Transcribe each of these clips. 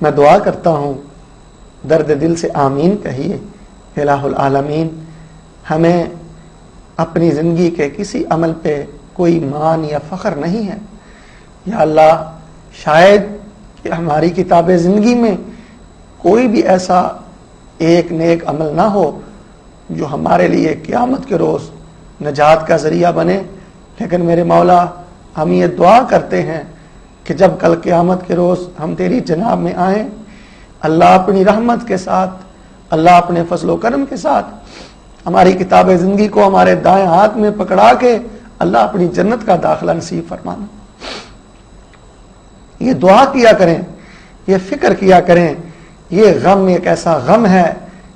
میں دعا کرتا ہوں درد دل سے آمین کہیے۔ الہ العالمین، ہمیں اپنی زندگی کے کسی عمل پہ کوئی مان یا فخر نہیں ہے۔ یا اللہ، شاید کہ ہماری کتاب زندگی میں کوئی بھی ایسا ایک نیک عمل نہ ہو جو ہمارے لیے قیامت کے روز نجات کا ذریعہ بنے، لیکن میرے مولا ہم یہ دعا کرتے ہیں کہ جب کل قیامت کے روز ہم تیری جناب میں آئیں، اللہ اپنی رحمت کے ساتھ، اللہ اپنے فضل و کرم کے ساتھ ہماری کتاب زندگی کو ہمارے دائیں ہاتھ میں پکڑا کے اللہ اپنی جنت کا داخلہ نصیب فرمانا۔ یہ دعا کیا کریں، یہ فکر کیا کریں۔ یہ غم ایک ایسا غم ہے،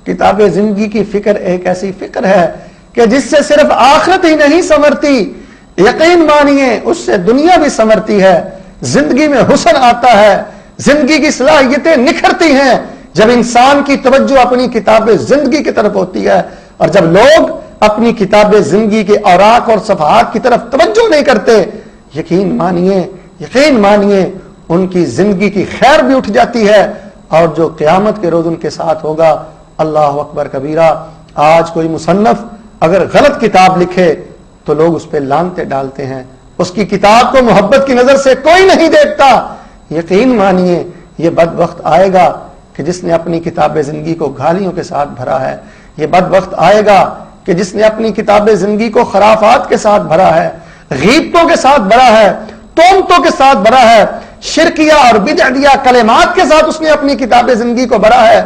کتاب زندگی کی فکر ایک ایسی فکر ہے کہ جس سے صرف آخرت ہی نہیں سنورتی، یقین مانیے اس سے دنیا بھی سنورتی ہے، زندگی میں حسن آتا ہے، زندگی کی صلاحیتیں نکھرتی ہیں جب انسان کی توجہ اپنی کتاب زندگی کی طرف ہوتی ہے۔ اور جب لوگ اپنی کتاب زندگی کے اوراق اور صفحات کی طرف توجہ نہیں کرتے، یقین مانیے ان کی زندگی کی خیر بھی اٹھ جاتی ہے، اور جو قیامت کے روز ان کے ساتھ ہوگا، اللہ اکبر کبیرہ۔ آج کوئی مصنف اگر غلط کتاب لکھے تو لوگ اس پہ لعنتیں ڈالتے ہیں، اس کی کتاب کو محبت کی نظر سے کوئی نہیں دیکھتا۔ یقین مانیے یہ بدبخت آئے گا کہ جس نے اپنی کتاب زندگی کو گالیوں کے ساتھ بھرا ہے، یہ بدبخت آئے گا کہ جس نے اپنی کتاب زندگی کو خرافات کے ساتھ بھرا ہے، غیبتوں کے ساتھ بھرا ہے، تہمتوں کے ساتھ بھرا ہے، شرکیہ اور بدعیہ کلمات کے ساتھ اس نے اپنی کتاب زندگی کو بھرا ہے۔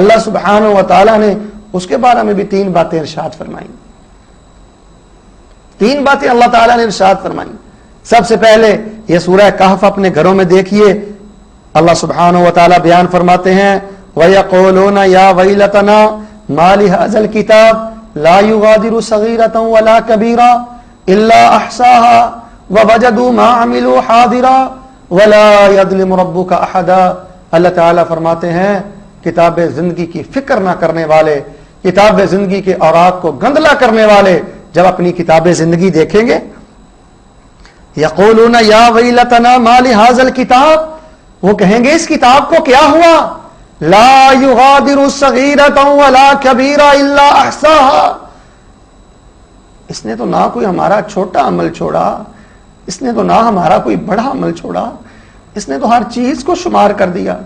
اللہ سبحانہ و تعالی نے اس کے بارے میں بھی 3 باتیں ارشاد فرمائیں۔ 3 باتیں اللہ تعالیٰ نے ارشاد فرمائیں۔ سب سے پہلے یہ سورہ کہف اپنے گھروں میں دیکھیے، اللہ سبحانہ و تعالیٰ بیان فرماتے ہیں وَيَقُولُونَ يَا وَيْلَتَنَا مَا لِهَذَا الْكِتَابِ لَا يُغَادِرُ صَغِيرَةً وَلَا كَبِيرَةً إِلَّا أَحْصَاهَا وَوَجَدُوا مَا عَمِلُوا حَاضِرًا وَلَا يَظْلِمُ رَبُّكَ أَحَدًا۔ اللہ تعالیٰ فرماتے ہیں کتاب زندگی کی فکر نہ کرنے والے، کتاب زندگی کے اوراق کو گندلا کرنے والے جب اپنی کتاب زندگی دیکھیں گے، یقولون یا ویلتنا ما لہذا الکتاب، وہ کہیں گے اس کتاب کو کیا ہوا، لا یغادر صغیرۃ ولا کبیرہ الا احصاها، اس نے تو نہ کوئی ہمارا چھوٹا عمل چھوڑا، اس نے تو نہ ہمارا کوئی بڑا عمل چھوڑا، اس نے تو ہر چیز کو شمار کر دیا۔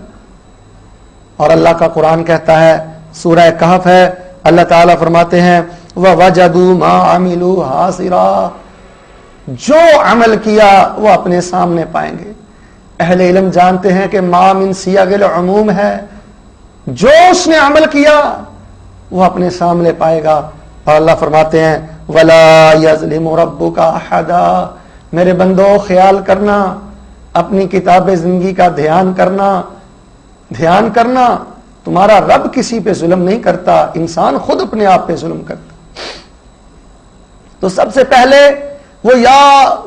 اور اللہ کا قرآن کہتا ہے، سورہ کہف ہے، اللہ تعالیٰ فرماتے ہیں وَوَجَدُوا مَا عَمِلُوا حَاضِرًا، جو عمل کیا وہ اپنے سامنے پائیں گے۔ اہل علم جانتے ہیں کہ ما من صیغ العموم ہے، جو اس نے عمل کیا وہ اپنے سامنے پائے گا۔ اور اللہ فرماتے ہیں وَلَا يَظْلِمُ رَبُّكَ أَحَدًا، میرے بندو خیال کرنا، اپنی کتاب زندگی کا دھیان کرنا، تمہارا رب کسی پہ ظلم نہیں کرتا، انسان خود اپنے آپ پہ ظلم کرتا۔ تو سب سے پہلے وہ یا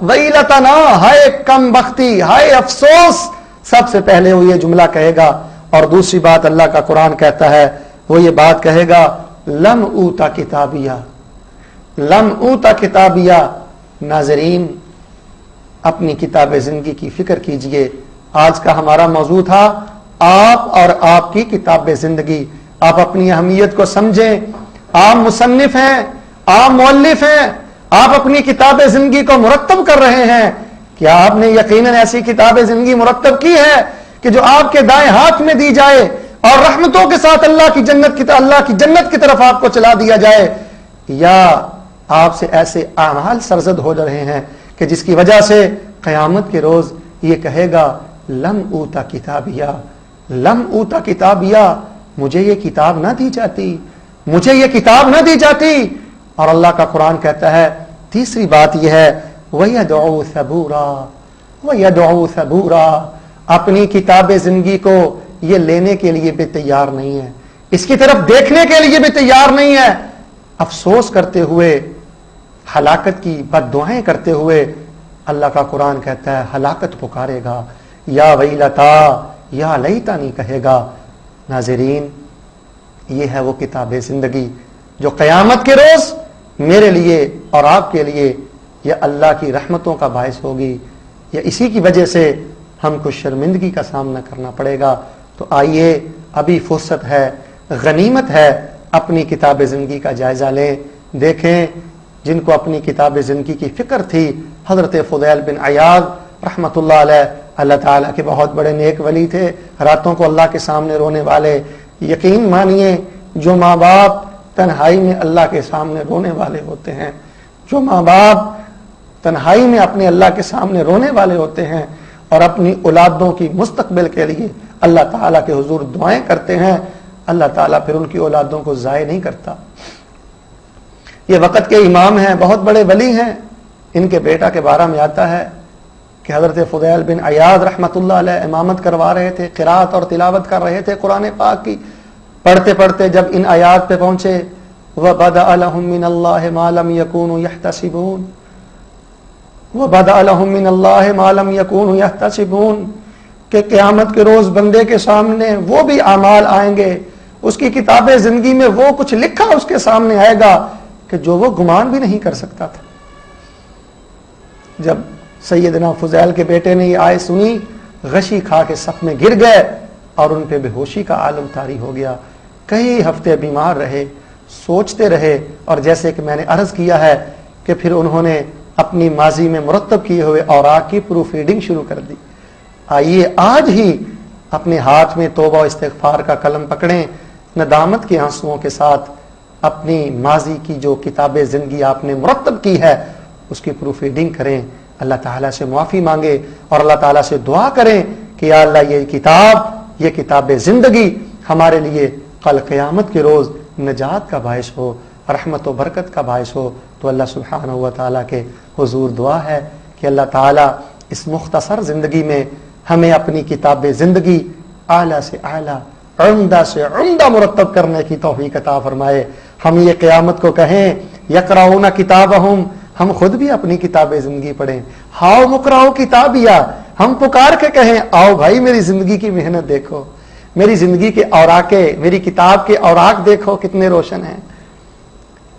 ویلتنا، ہائے کم بختی، ہائے افسوس، سب سے پہلے وہ یہ جملہ کہے گا۔ اور دوسری بات اللہ کا قرآن کہتا ہے، وہ یہ بات کہے گا لم اوتا کتابیہ، لم اوتا کتابیہ۔ ناظرین اپنی کتاب زندگی کی فکر کیجئے۔ آج کا ہمارا موضوع تھا آپ اور آپ کی کتاب زندگی۔ آپ اپنی اہمیت کو سمجھیں، آپ مصنف ہیں، آپ مؤلف ہیں، آپ اپنی کتاب زندگی کو مرتب کر رہے ہیں۔ کیا آپ نے یقیناً ایسی کتاب زندگی مرتب کی ہے کہ جو آپ کے دائیں ہاتھ میں دی جائے اور رحمتوں کے ساتھ اللہ کی جنت کی طرف آپ کو چلا دیا جائے، یا آپ سے ایسے اعمال سرزد ہو رہے ہیں کہ جس کی وجہ سے قیامت کے روز یہ کہے گا لم اوتا کتابیہ، لم اوتا کتابیہ، مجھے یہ کتاب نہ دی جاتی، مجھے یہ کتاب نہ دی جاتی۔ اور اللہ کا قرآن کہتا ہے تیسری بات یہ ہے وَيَدْعُو ثَبُورًا، وَيَدْعُو ثَبُورًا، اپنی کتاب زندگی کو یہ لینے کے لیے بھی تیار نہیں ہے، اس کی طرف دیکھنے کے لیے بھی تیار نہیں ہے، افسوس کرتے ہوئے، ہلاکت کی بد دعائیں کرتے ہوئے اللہ کا قرآن کہتا ہے ہلاکت پکارے گا، یا ویلتا، یا لیتانی کہے گا۔ ناظرین یہ ہے وہ کتاب زندگی جو قیامت کے روز میرے لیے اور آپ کے لیے یہ اللہ کی رحمتوں کا باعث ہوگی، یا اسی کی وجہ سے ہم کو شرمندگی کا سامنا کرنا پڑے گا۔ تو آئیے ابھی فرصت ہے، غنیمت ہے، اپنی کتاب زندگی کا جائزہ لیں. دیکھیں جن کو اپنی کتاب زندگی کی فکر تھی، حضرت فضیل بن عیاض رحمۃ اللہ علیہ، اللہ تعالیٰ کے بہت بڑے نیک ولی تھے، راتوں کو اللہ کے سامنے رونے والے. یقین مانیے جو ماں باپ تنہائی میں اللہ کے سامنے رونے والے ہوتے ہیں، جو ماں باپ تنہائی میں اپنے اللہ کے سامنے رونے والے ہوتے ہیں اور اپنی اولادوں کی مستقبل کے لیے اللہ تعالیٰ کے حضور دعائیں کرتے ہیں، اللہ تعالیٰ پھر ان کی اولادوں کو ضائع نہیں کرتا. یہ وقت کے امام ہیں، بہت بڑے ولی ہیں. ان کے بیٹا کے بارے میں آتا ہے کہ حضرت فضیل بن عیاض رحمۃ اللہ علیہ امامت کروا رہے تھے، قرات اور تلاوت کر رہے تھے قرآن پاک کی. پڑھتے پڑھتے جب ان آیات پہ پہنچے، وَبَدَأَ لَهُم مِّنَ اللَّهِ مَا لَمْ يَكُونُوا يَحْتَسِبُونَ، وَبَدَأَ لَهُم مِّنَ اللَّهِ مَا لَمْ يَكُونُوا يَحْتَسِبُونَ، کہ قیامت کے روز بندے کے سامنے وہ بھی اعمال آئیں گے، اس کی کتاب زندگی میں وہ کچھ لکھا اس کے سامنے آئے گا کہ جو وہ گمان بھی نہیں کر سکتا تھا. جب سیدنا فضیل کے بیٹے نے یہ آیت سنی، غشی کھا کے صف میں گر گئے اور ان پہ بے ہوشی کا عالم طاری ہو گیا. کئی ہفتے بیمار رہے، سوچتے رہے، اور جیسے کہ میں نے عرض کیا ہے کہ پھر انہوں نے اپنی ماضی میں مرتب کیے ہوئے اوراق کی پروف ریڈنگ شروع کر دی. آئیے آج ہی اپنے ہاتھ میں توبہ و استغفار کا قلم پکڑیں، ندامت کے آنسوؤں کے ساتھ اپنی ماضی کی جو کتاب زندگی آپ نے مرتب کی ہے اس کی پروف ریڈنگ کریں، اللہ تعالیٰ سے معافی مانگے اور اللہ تعالیٰ سے دعا کریں کہ یا اللہ یہ کتاب زندگی ہمارے لیے کل قیامت کے روز نجات کا باعث ہو، رحمت و برکت کا باعث ہو. تو اللہ سبحانہ و تعالیٰ کے حضور دعا ہے کہ اللہ تعالیٰ اس مختصر زندگی میں ہمیں اپنی کتاب زندگی اعلیٰ سے اعلیٰ، عمدہ سے عمدہ مرتب کرنے کی توفیق عطا فرمائے. ہم یہ قیامت کو کہیں یقرؤون کتابہم، ہم خود بھی اپنی کتاب زندگی پڑھیں. ہاؤ مقرؤ کتابیہ، ہم پکار کے کہیں آؤ بھائی میری زندگی کی محنت دیکھو، میری زندگی کے اوراقے، میری کتاب کے اوراق دیکھو کتنے روشن ہیں.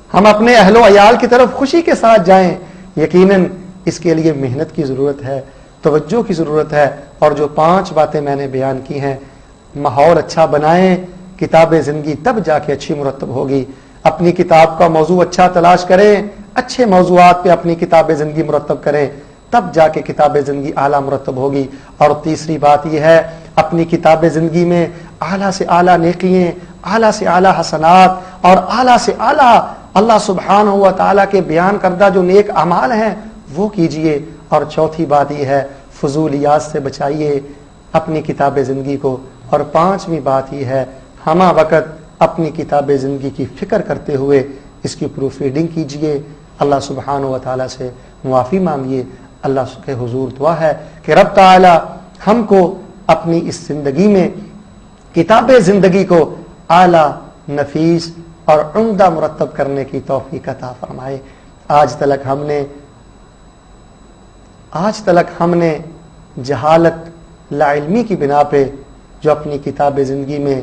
ہم اپنے اہل و عیال کی طرف خوشی کے ساتھ جائیں. یقیناً اس کے لیے محنت کی ضرورت ہے، توجہ کی ضرورت ہے. اور جو 5 باتیں میں نے بیان کی ہیں، ماحول اچھا بنائیں، کتاب زندگی تب جا کے اچھی مرتب ہوگی. اپنی کتاب کا موضوع اچھا تلاش کریں، اچھے موضوعات پہ اپنی کتاب زندگی مرتب کریں، تب جا کے کتاب زندگی اعلیٰ مرتب ہوگی. اور تیسری بات یہ ہے اپنی کتاب زندگی میں اعلیٰ سے اعلیٰ نیکییں، اعلیٰ سے اعلیٰ حسنات اور اعلیٰ سے اعلیٰ اللہ سبحانہ و تعالیٰ کے بیان کردہ جو نیک اعمال ہیں وہ کیجئے. اور چوتھی بات یہ ہے فضولیات سے بچائیے اپنی کتاب زندگی کو. اور 5ویں بات یہ ہے ہمہ وقت اپنی کتاب زندگی کی فکر کرتے ہوئے اس کی پروف ریڈنگ کیجئے. اللہ سبحانہ و تعالیٰ سے معافی مانگیے. اللہ کے حضور دعا ہے کہ رب تعالیٰ ہم کو اپنی اس زندگی میں کتاب زندگی کو اعلیٰ، نفیس اور عمدہ مرتب کرنے کی توفیق عطا فرمائے. آج تلک ہم نے جہالت لا علمی کی بنا پہ جو اپنی کتاب زندگی میں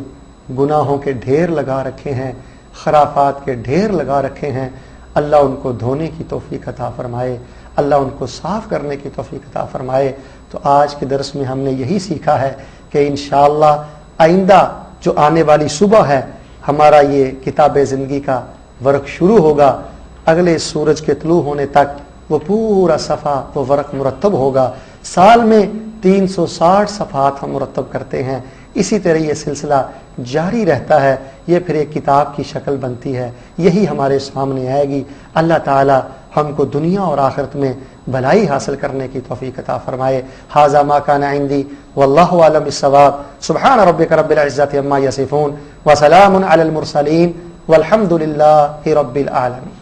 گناہوں کے ڈھیر لگا رکھے ہیں، خرافات کے ڈھیر لگا رکھے ہیں، اللہ ان کو دھونے کی توفیق عطا فرمائے، اللہ ان کو صاف کرنے کی توفیق عطا فرمائے. تو آج کے درس میں ہم نے یہی سیکھا ہے کہ انشاءاللہ آئندہ جو آنے والی صبح ہے ہمارا یہ کتاب زندگی کا ورق شروع ہوگا. اگلے سورج کے طلوع ہونے تک وہ پورا صفحہ وہ ورق مرتب ہوگا. سال میں 360 صفحات ہم مرتب کرتے ہیں. اسی طرح یہ سلسلہ جاری رہتا ہے، یہ پھر ایک کتاب کی شکل بنتی ہے، یہی ہمارے سامنے آئے گی. اللہ تعالی ہم کو دنیا اور آخرت میں بھلائی حاصل کرنے کی توفیق عطا فرمائے. ھذا ما کان عندی واللہ اعلم بالصواب. سبحان ربک رب العزۃ عما یصفون وسلام علی المرسلین والحمد للہ رب العالمین.